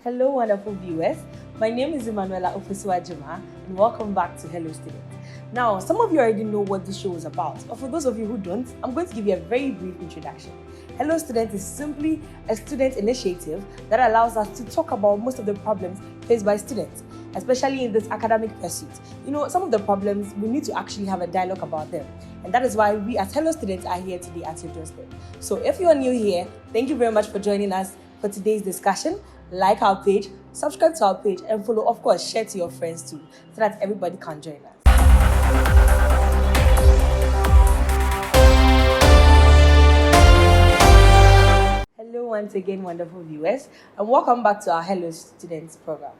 Hello, wonderful viewers. My name is Emanuela Ofesuajima, and welcome back to Hello Students. Now, some of you already know what this show is about, but for those of you who don't, I'm going to give you a very brief introduction. Hello Students is simply a student initiative that allows us to talk about most of the problems faced by students, especially in this academic pursuit. You know, some of the problems, we need to actually have a dialogue about them. And that is why we as Hello Students are here today at your doorstep. So if you are new here, thank you very much for joining us for today's discussion. Like our page, subscribe to our page, and follow, of course, share to your friends too, so that everybody can join us. Hello once again, wonderful viewers, and welcome back to our Hello Students program.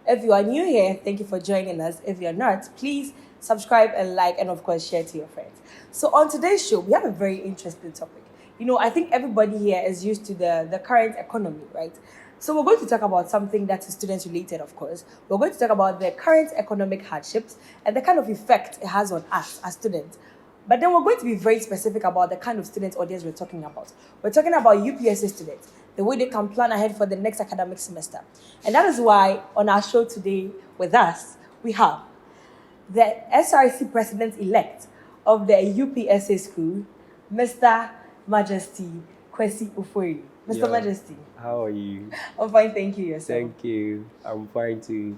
If you are new here, thank you for joining us. If you're not, please subscribe and like, and of course, share to your friends. So on today's show, we have a very interesting topic. You know, I think everybody here is used to the current economy, right? So we're going to talk about something that is student related, of course. We're going to talk about the current economic hardships and the kind of effect it has on us as students. But then we're going to be very specific about the kind of student audience we're talking about. We're talking about UPSA students, the way they can plan ahead for the next academic semester. And that is why on our show today with us, we have the SRC President-elect of the UPSA school, Mr. Majesty Eninfi Ofori. Mr. Majesty. How are you? I'm fine, thank you. Yourself? Thank you. I'm fine too.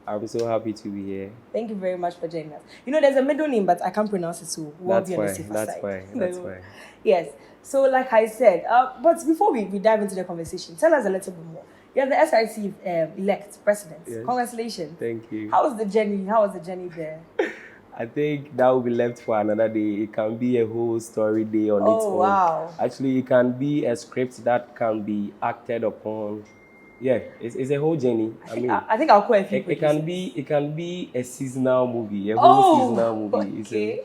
I'm so happy to be here. Thank you very much for joining us. You know, there's a middle name, but I can't pronounce it, so we'll That's be on the fine. safer That's side. fine. That's fine. Yes. So, like I said, but before we dive into the conversation, tell us a little bit more. You're the SRC elect president. Yes. Congratulations. Thank you. How was the journey? How was the journey there? I think that will be left for another day. It can be a whole story day on its own. Oh, wow. Actually, it can be a script that can be acted upon. Yeah, it's a whole journey. I think I'll call a few. It can be a seasonal movie, a whole seasonal movie.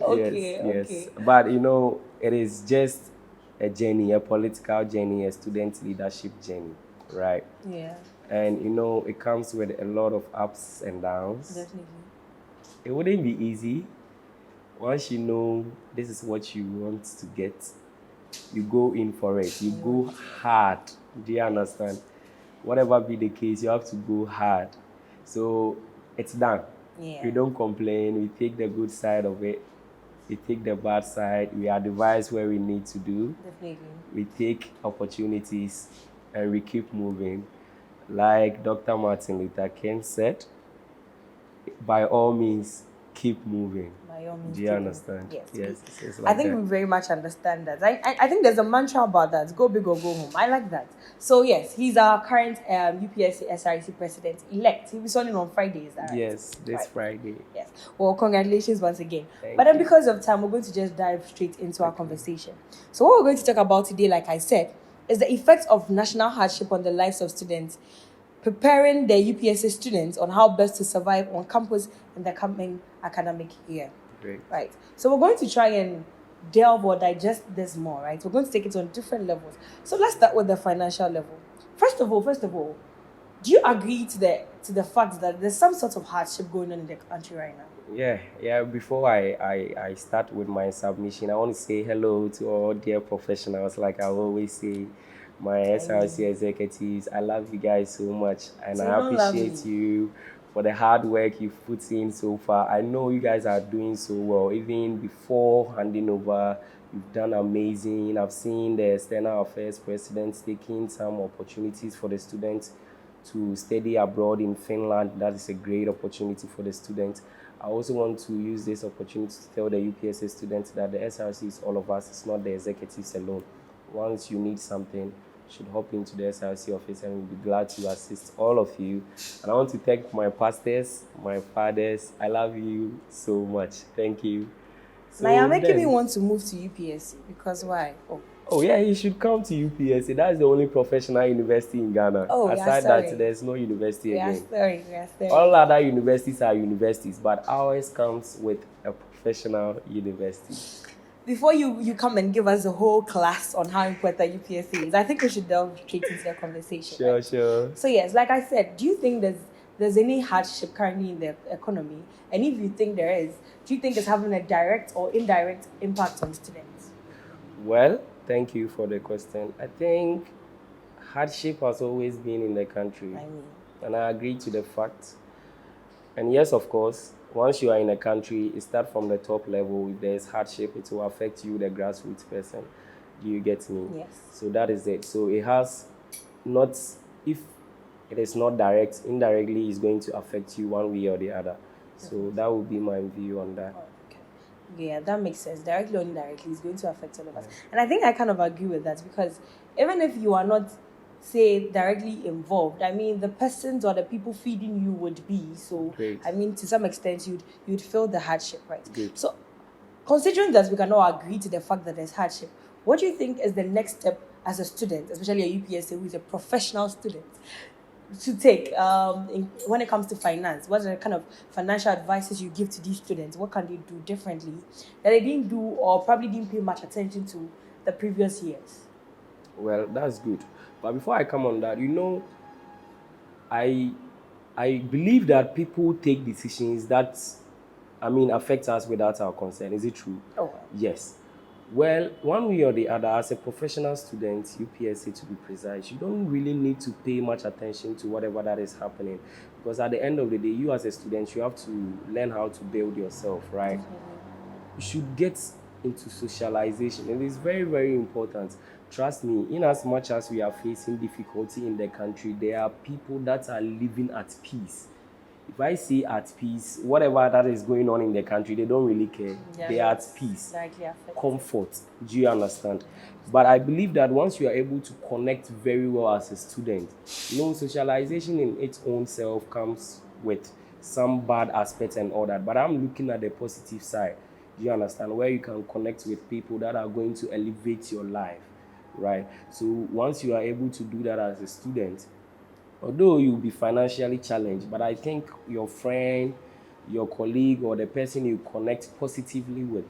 Okay. Yes. But you know, it is just a journey, a political journey, a student leadership journey, right? Yeah. And you know, it comes with a lot of ups and downs. Definitely. It wouldn't be easy. Once you know this is what you want to get, you go in for it. You go hard. Do you understand? Whatever be the case, you have to go hard. So it's done. Yeah. We don't complain. We take the good side of it. We take the bad side. We advise where we need to do. Definitely. We take opportunities and we keep moving. Like Dr. Martin Luther King said, by all means, keep moving. By all means. Do you understand? Yes. It's like I think that. we very much understand that. I think there's a mantra about that. Go big or go home. I like that. So yes, he's our current UPSA SRC president-elect. He'll be sworn in on Friday, is that right? Yes, this Friday. Yes. Well, congratulations once again. Thank But then you. because of time, we're going to just dive straight into our conversation. So what we're going to talk about today, like I said, is the effects of national hardship on the lives of students, preparing the UPSA students on how best to survive on campus in the coming academic year. Great. Right. So we're going to try and delve or digest this more, right? We're going to take it on different levels. So let's start with the financial level. First of all, do you agree to the fact that there's some sort of hardship going on in the country right now? Yeah. Before I start with my submission, I want to say hello to all dear professionals. Like I always say, my SRC executives, I love you guys so much, and So I appreciate you for the hard work you've put in so far. I know you guys are doing so well. Even before handing over, you've done amazing. I've seen the external affairs president taking some opportunities for the students to study abroad in Finland. That is a great opportunity for the students. I also want to use this opportunity to tell the UPSA students that the SRC is all of us. It's not the executives alone. Once you need something, you should hop into the SRC office and we'll be glad to assist all of you. And I want to thank my pastors, my fathers. I love you so much. Thank you. Now you're making me want to move to UPSC because why? Oh yeah, you should come to UPSC. That's the only professional university in Ghana. Oh, aside that, there's no university again. Sorry. All other universities are universities, but ours comes with a professional university. Before you come and give us a whole class on how important UPSC is, I think we should delve straight into the conversation. Sure, right? sure. So yes, like I said, do you think there's any hardship currently in the economy? And if you think there is, do you think it's having a direct or indirect impact on students? Well, thank you for the question. I think hardship has always been in the country. I mean, And I agree to the fact. And yes, of course, once you are in a country, it starts from the top level. If there's hardship, it will affect you, the grassroots person. Do you get me? yes. So that is it. So it has not, if it is not direct, indirectly, it's going to affect you one way or the other. So that would be my view on that. Okay. Yeah, that makes sense. Directly or indirectly, it's going to affect all of us. And I think I kind of agree with that because even if you are not, say, directly involved, I mean, the persons or the people feeding you would be. So, Great. I mean, to some extent, you'd feel the hardship, right? Good. So, considering that we can all agree to the fact that there's hardship, what do you think is the next step as a student, especially a UPSA who is a professional student, to take when it comes to finance? What are the kind of financial advices you give to these students? What can they do differently that they didn't do or probably didn't pay much attention to the previous years? Well, that's good. But before I come on that, I believe that people take decisions that, affect us without our consent. Is it true? Oh, Yes. Well, one way or the other, as a professional student, UPSA to be precise, you don't really need to pay much attention to whatever that is happening. Because at the end of the day, you as a student, you have to learn how to build yourself, right? You should get into socialization. It is very, very important. Trust me, in as much as we are facing difficulty in the country, there are people that are living at peace. If I say at peace, whatever that is going on in the country, they don't really care. They are at peace. Directly affected. Comfort. Do you understand? But I believe that once you are able to connect very well as a student, socialization in its own self comes with some bad aspects and all that. But I'm looking at the positive side. Do you understand? Where you can connect with people that are going to elevate your life, right? So once you are able to do that as a student, although you'll be financially challenged, but I think your friend, your colleague, or the person you connect positively with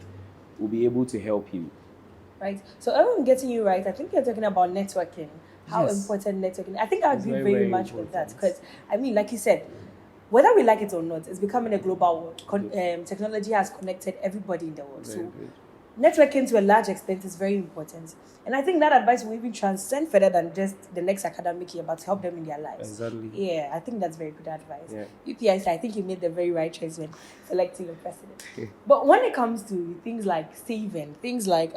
will be able to help you. Right. So if I'm getting you right, I think you're talking about networking. How Yes. important networking. I think I agree very, very very much with that important. because, like you said, whether we like it or not, it's becoming a global world. Technology has connected everybody in the world. Very So good. networking to a large extent is very important. And I think that advice will even transcend further than just the next academic year, but to help them in their lives. Exactly. Yeah, I think that's very good advice. Yeah. UPSA, I think you made the very right choice when selecting your president. But when it comes to things like saving, things like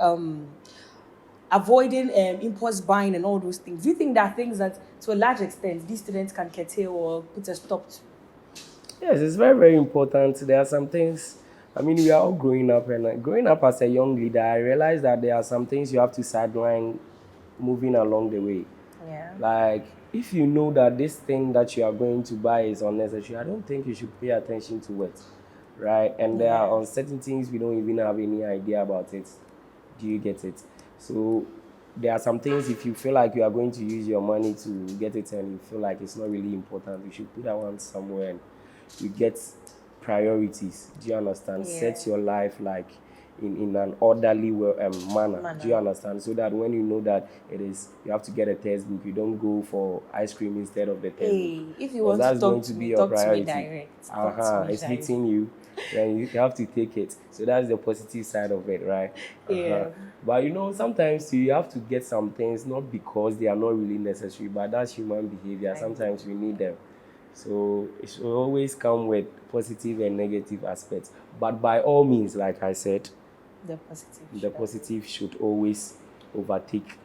avoiding impulse buying and all those things, do you think there are things that to a large extent these students can curtail or put a stop to? Yes, it's very, very important. There are some things, we are all growing up, and growing up as a young leader, I realized that there are some things you have to sideline moving along the way. Yeah. Like, if you know that this thing that you are going to buy is unnecessary, I don't think you should pay attention to it, right? And there are Yes. uncertain things we don't even have any idea about it. Do you get it? So there are some things, if you feel like you are going to use your money to get it and you feel like it's not really important, you should put that one somewhere and you get priorities. Do you understand? Yeah. Set your life like in an orderly manner. Do you understand? So that when you know that you have to get a textbook, you don't go for ice cream instead of the textbook. Hey, if you Because want that's to talk going to to be me, your talk to me priority. direct. Talk to me It's direct. hitting you, then you have to take it. So that's the positive side of it, right? Yeah. But sometimes you have to get some things not because they are not really necessary, but that's human behavior. Sometimes we need them. So it should always come with positive and negative aspects. But by all means, like I said, the positive should always overtake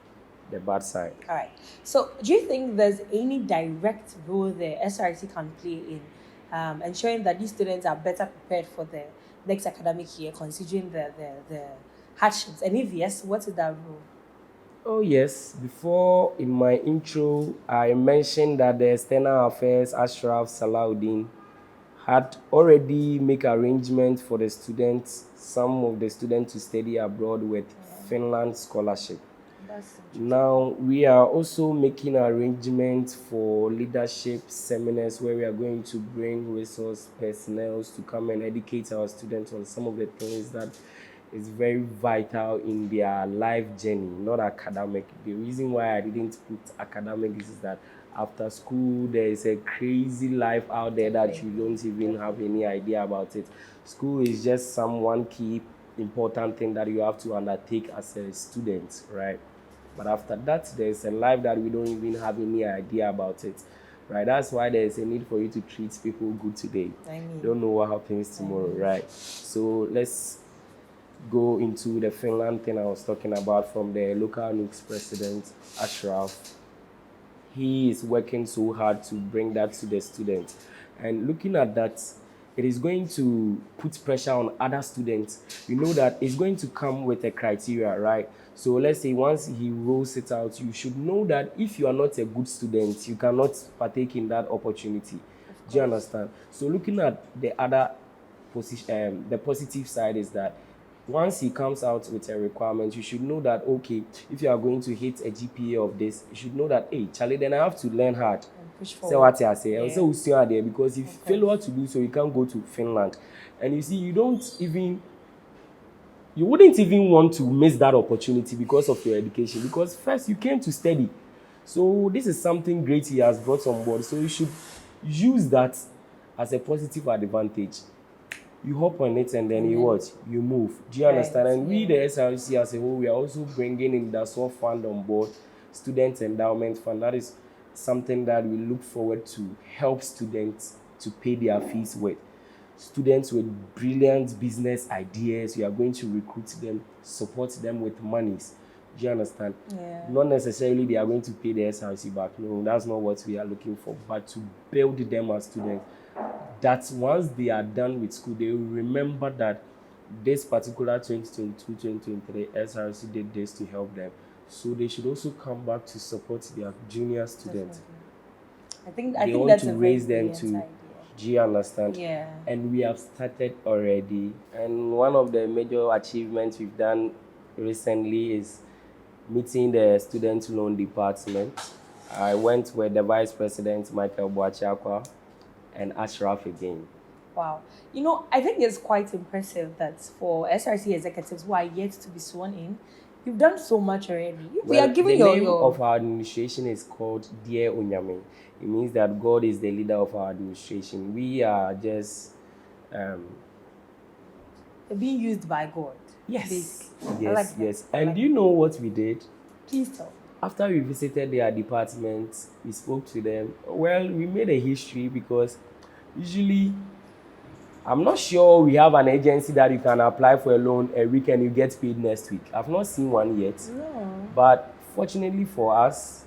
the bad side. All right. So, do you think there's any direct role the SRC can play in ensuring that these students are better prepared for the next academic year, considering the hardships? And if yes, what is that role? Oh yes, before in my intro, I mentioned that the External Affairs Ashraf Salahuddin had already make arrangements for the students, some of the students to study abroad with Finland scholarship. Now, we are also making arrangements for leadership seminars where we are going to bring resource personnel to come and educate our students on some of the things that is very vital in their life journey, not academic. The reason why I didn't put academic is that after school, there is a crazy life out there that you don't even have any idea about it. School is just one key important thing that you have to undertake as a student, right? But after that, there's a life that we don't even have any idea about it. Right? That's why there's a need for you to treat people good today. Don't know what happens tomorrow, right? So let's go into the Finland thing I was talking about from the local NUCS president, Ashraf. He is working so hard to bring that to the students. And looking at that, it is going to put pressure on other students. You know that it's going to come with a criteria, right? So let's say once he rolls it out, you should know that if you are not a good student, you cannot partake in that opportunity. Do you understand? So looking at the other position, the positive side is that once he comes out with a requirement, you should know that, okay, if you are going to hit a GPA of this, you should know that, hey, Charlie, then I have to learn hard. Say what I say. Yeah. Also, there, because if you fail what to do, so you can't go to Finland. And you see, you wouldn't even want to miss that opportunity because of your education. Because first, you came to study. So this is something great he has brought on board. So you should use that as a positive advantage. You hop on it and then you move. Do you understand? And we, the SRC as a whole, we are also bringing in the SWAF fund on board, Student Endowment Fund. That is something that we look forward to help students to pay their fees with. Students with brilliant business ideas, we are going to recruit them, support them with monies. Do you understand? Yeah. Not necessarily they are going to pay the SRC back. No, that's not what we are looking for. But to build them as students, that once they are done with school, they will remember that this particular 2022-2023 SRC did this to help them. So they should also come back to support their junior students. I think that's to raise them to idea. Do you understand? Yeah. And we have started already. And one of the major achievements we've done recently is meeting the student loan department. I went with the Vice President, Michael Boachakwa, and Ashraf again. Wow. You know, I think it's quite impressive that for SRC executives who are yet to be sworn in, you've done so much already. We are giving the name of our administration is called Dear Onyame. It means that God is the leader of our administration. We are just being used by God. Yes. Yes. And do you know what we did? Please tell. After we visited their department, we spoke to them. Well, we made a history because usually, I'm not sure we have an agency that you can apply for a loan a week and you get paid next week. I've not seen one yet. No. But fortunately for us,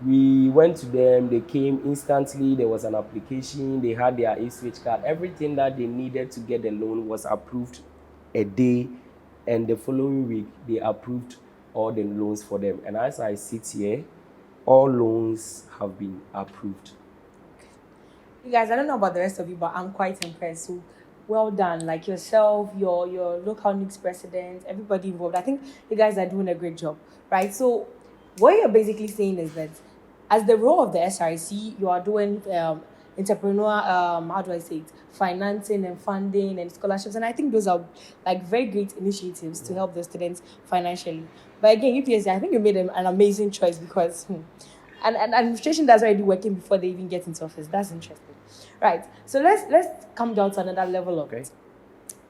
we went to them, they came instantly, there was an application, they had their e-switch card. Everything that they needed to get the loan was approved a day, and the following week, they approved all the loans for them. And as I sit here, all loans have been approved. You guys, I don't know about the rest of you, but I'm quite impressed. So well done. Like yourself, your local NUCS president, everybody involved. I think you guys are doing a great job, right? So what you're basically saying is that as the role of the SRC, you are doing entrepreneur, how do I say it, financing and funding and scholarships. And I think those are like very great initiatives to help the students financially. But again, UPSA, I think you made an amazing choice because and administration that's already working before they even get into office. That's interesting. Right. So let's come down to another level of it.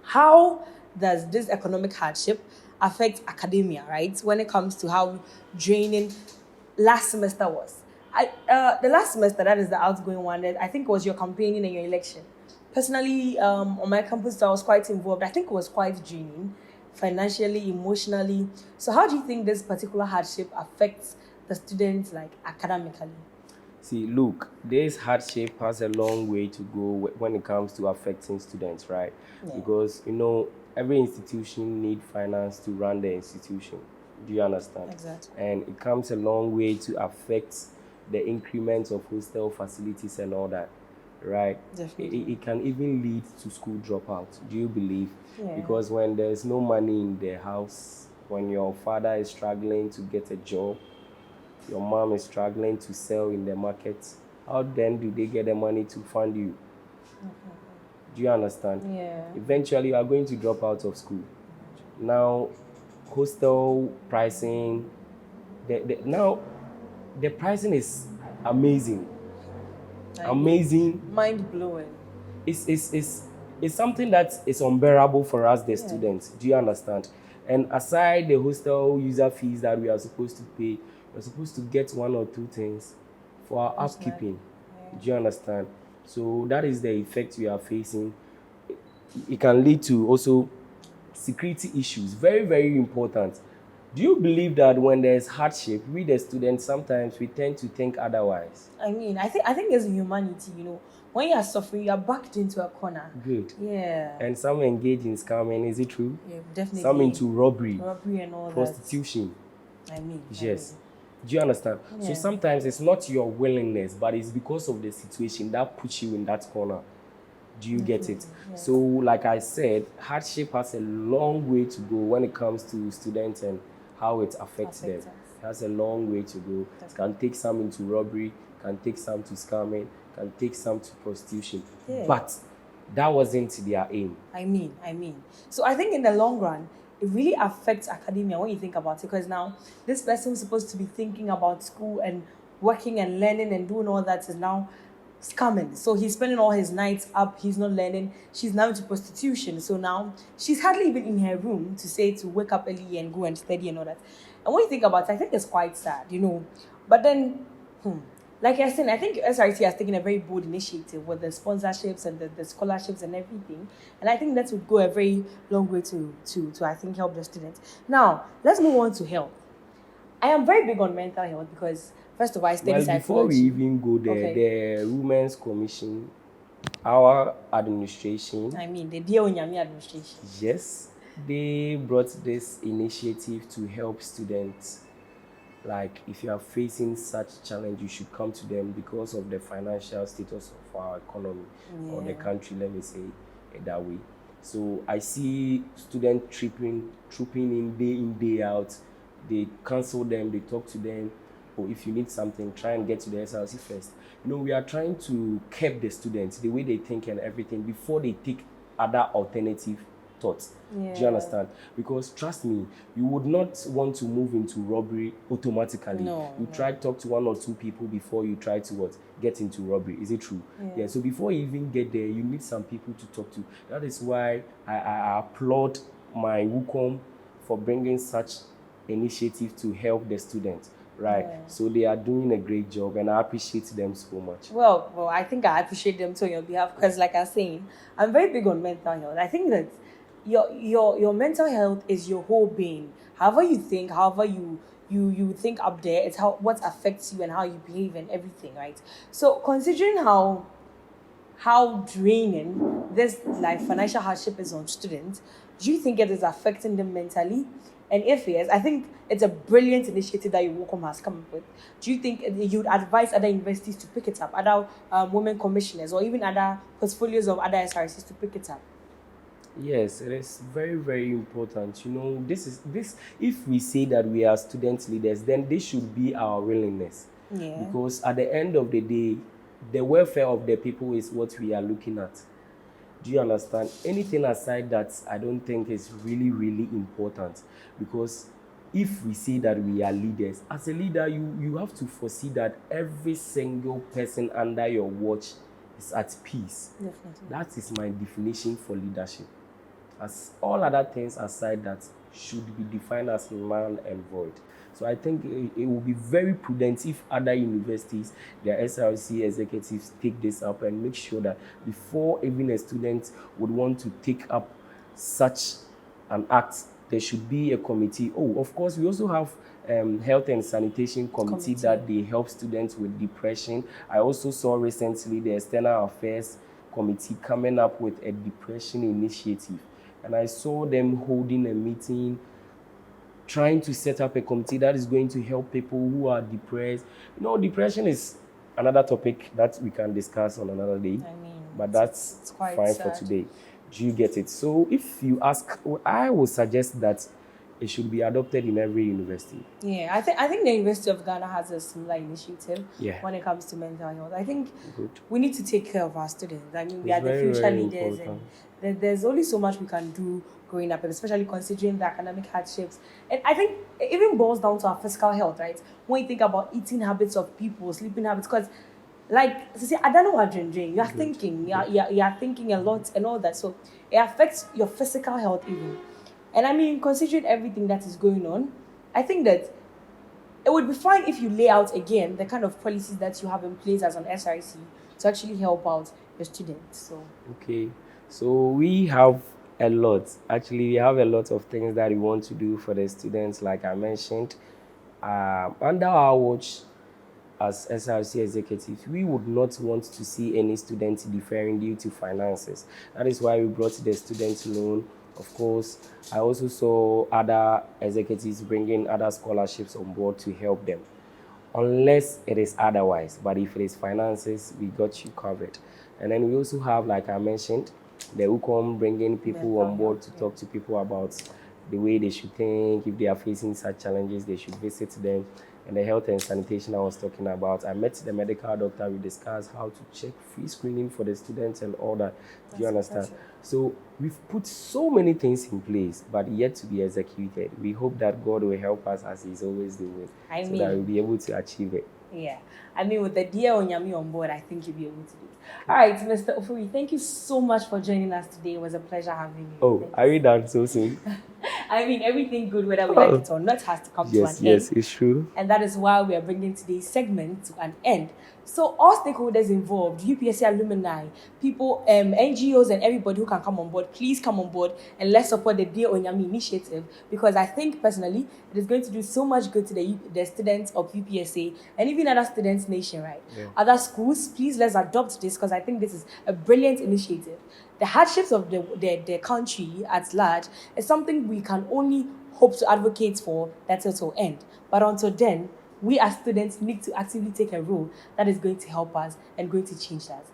How does this economic hardship affect academia, right? When it comes to how draining last semester was. The last semester, that is the outgoing one, that I think was your campaigning and your election. Personally, on my campus, I was quite involved. I think it was quite draining, financially, emotionally. So how do you think this particular hardship affects the students, like academically? See, look, this hardship has a long way to go when it comes to affecting students, right? Yeah. Because, every institution needs finance to run the institution. Do you understand? Exactly. And it comes a long way to affect the increment of hostel facilities and all that, right? Definitely. It can even lead to school dropout. Do you believe? Yeah. Because when there's no money in the house, when your father is struggling to get a job, your mom is struggling to sell in the market, how then do they get the money to fund you? Do you understand? Yeah. Eventually, you are going to drop out of school. Now, hostel pricing, now the pricing is amazing. Amazing. Mind-blowing. It's something that is unbearable for us, the students. Do you understand? And aside the hostel user fees that we are supposed to pay, we're supposed to get one or two things for our upkeeping. Do you understand? So that is the effect we are facing. It can lead to also security issues. Very, very important. Do you believe that when there's hardship, we the students sometimes we tend to think otherwise? I mean, I think there's humanity, When you are suffering, you are backed into a corner. Good. Yeah. And some engage in scamming, is it true? Yeah, definitely. Some into robbery and all prostitution. that. I mean. Yes. Do you understand? Yeah. So sometimes it's not your willingness, but it's because of the situation that puts you in that corner. Do you get it? Yes. So, like I said, hardship has a long way to go when it comes to students and how it affects them. It has a long way to go. It can take some into robbery, can take some to scamming, can take some to prostitution. Yeah. But that wasn't their aim. I mean. So I think in the long run, it really affects academia when you think about it, because now this person who's supposed to be thinking about school and working and learning and doing all that is now scamming. So he's spending all his nights up, he's not learning, she's now into prostitution. So now she's hardly even in her room to wake up early and go and study and all that. And when you think about it, I think it's quite sad, But then, like I said, I think SRC has taken a very bold initiative with the sponsorships and the scholarships and everything. And I think that would go a very long way to I think, help the students. Now, let's move on to health. I am very big on mental health because, first of all, I study psychology. Before we even go there, the Women's Commission, our administration... the Dear Onyami administration. Yes, they brought this initiative to help students. Like, if you are facing such challenge, you should come to them because of the financial status of our economy or the country, let me say it that way. So I see students trooping in, day out. They counsel them, they talk to them. Or if you need something, try and get to the SRC first. We are trying to keep the students, the way they think and everything, before they take other alternative thoughts. Yeah. Do you understand? Because trust me, you would not want to move into robbery automatically. You try to talk to one or two people before you try to get into robbery. Is it true? Yeah. So before you even get there, you need some people to talk to. That is why I applaud my WUCOM for bringing such initiative to help the students. Right. Yeah. So they are doing a great job and I appreciate them so much. Well, I think I appreciate them too on your behalf because, like I was saying, I'm very big on mental health. I think that your mental health is your whole being. However you think, however you think up there, it's what affects you and how you behave and everything, right? So considering how draining this financial hardship is on students, do you think it is affecting them mentally? And if yes, I think it's a brilliant initiative that WUCOM has come up with. Do you think you'd advise other universities to pick it up, other women commissioners, or even other portfolios of other SRCs to pick it up? Yes, it is very, very important. This if we say that we are student leaders, then this should be our willingness. Yeah. Because at the end of the day, the welfare of the people is what we are looking at. Do you understand? Anything aside that, I don't think is really, really important. Because if we say that we are leaders, as a leader, you have to foresee that every single person under your watch is at peace. Definitely. That is my definition for leadership. As all other things aside that should be defined as null and void. So I think it will be very prudent if other universities, their SRC executives take this up and make sure that before even a student would want to take up such an act, there should be a committee. Oh, of course, we also have health and sanitation committee that they help students with depression. I also saw recently the external affairs committee coming up with a depression initiative. And I saw them holding a meeting, trying to set up a committee that is going to help people who are depressed. Depression is another topic that we can discuss on another day. But that's fine sad for today. Do you get it? So if you ask, I would suggest that it should be adopted in every university. Yeah, I think the University of Ghana has a similar initiative when it comes to mental health. I think we need to take care of our students. We are the future leaders, and there's only so much we can do growing up, especially considering the academic hardships. And I think it even boils down to our physical health, right? When you think about eating habits of people, sleeping habits, because I don't know what you are thinking. You are thinking a lot and all that. So it affects your physical health even. And I mean, considering everything that is going on, I think that it would be fine if you lay out again the kind of policies that you have in place as an SRC to actually help out your students. So Okay, so we have a lot. Actually, we have a lot of things that we want to do for the students, like I mentioned. Under our watch as SRC executives, we would not want to see any student deferring due to finances. That is why we brought the student loan. Of course, I also saw other executives bringing other scholarships on board to help them, unless it is otherwise. But if it is finances, we got you covered. And then we also have, like I mentioned, the UCOM bringing people on board to talk to people about the way they should think. If they are facing such challenges, they should visit them. And the health and sanitation I was talking about, I met the medical doctor. We discussed how to check free screening for the students and all that. Do you understand? So we've put so many things in place, but yet to be executed. We hope that God will help us as He's always doing, that we'll be able to achieve it. Yeah, I mean, with the dear Onyami on board, I think you'll be able to do it. All right, Mr. Ofori, thank you so much for joining us today. It was a pleasure having you. Oh, are we done so soon? I mean, everything good, whether we like it or not, has to come to an end. Yes, it's true. And that is why we are bringing today's segment to an end. So all stakeholders involved, UPSA alumni, people, NGOs and everybody who can come on board, please come on board and let's support the Dear Onyami initiative, because I think personally it is going to do so much good to the students of UPSA and even other students nationwide. Yeah. Other schools, please let's adopt this, because I think this is a brilliant initiative. The hardships of the country at large is something we can only hope to advocate for that it will end. But until then, we as students need to actively take a role that is going to help us and going to change us.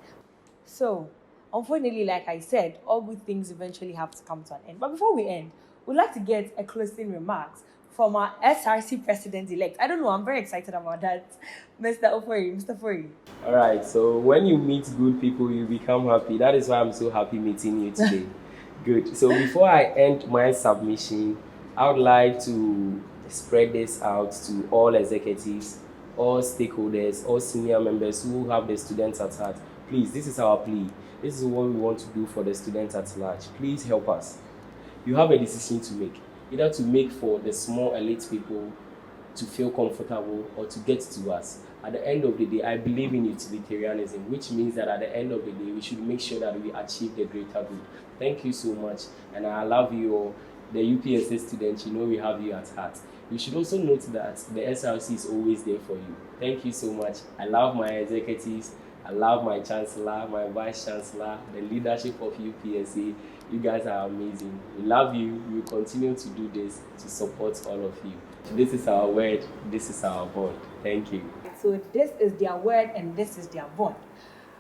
So, unfortunately, like I said, all good things eventually have to come to an end. But before we end, we'd like to get a closing remarks from our SRC president-elect. I don't know, I'm very excited about that. Mr. Ofori. All right, so when you meet good people, you become happy. That is why I'm so happy meeting you today. Good. So before I end my submission, I would like to spread this out to all executives, all stakeholders, all senior members who have the students at heart. Please, this is our plea. This is what we want to do for the students at large. Please help us. You have a decision to make. Either to make for the small elite people to feel comfortable or to get to us. At the end of the day, I believe in utilitarianism, which means that at the end of the day, we should make sure that we achieve the greater good. Thank you so much, and I love you all. The UPSA students, you know we have you at heart. You should also note that the SRC is always there for you. Thank you so much. I love my executives. I love my chancellor, my vice chancellor, the leadership of UPSA. You guys are amazing. We love you. We will continue to do this to support all of you. This is our word. This is our bond. Thank you. So this is their word and this is their bond.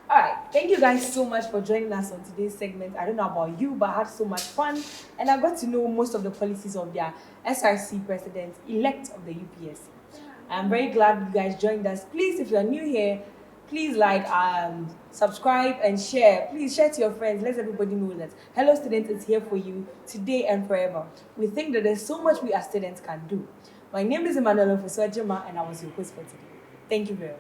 All right, thank you guys so much for joining us on today's segment. I don't know about you, but I had so much fun, and I got to know most of the policies of their SRC president-elect of the UPSC. I'm very glad you guys joined us. Please, if you're new here, please like, subscribe, and share. Please share to your friends. Let everybody know that Hello Students is here for you today and forever. We think that there's so much we as students can do. My name is Emmanuel Ofori, and I was your host for today. Thank you very much.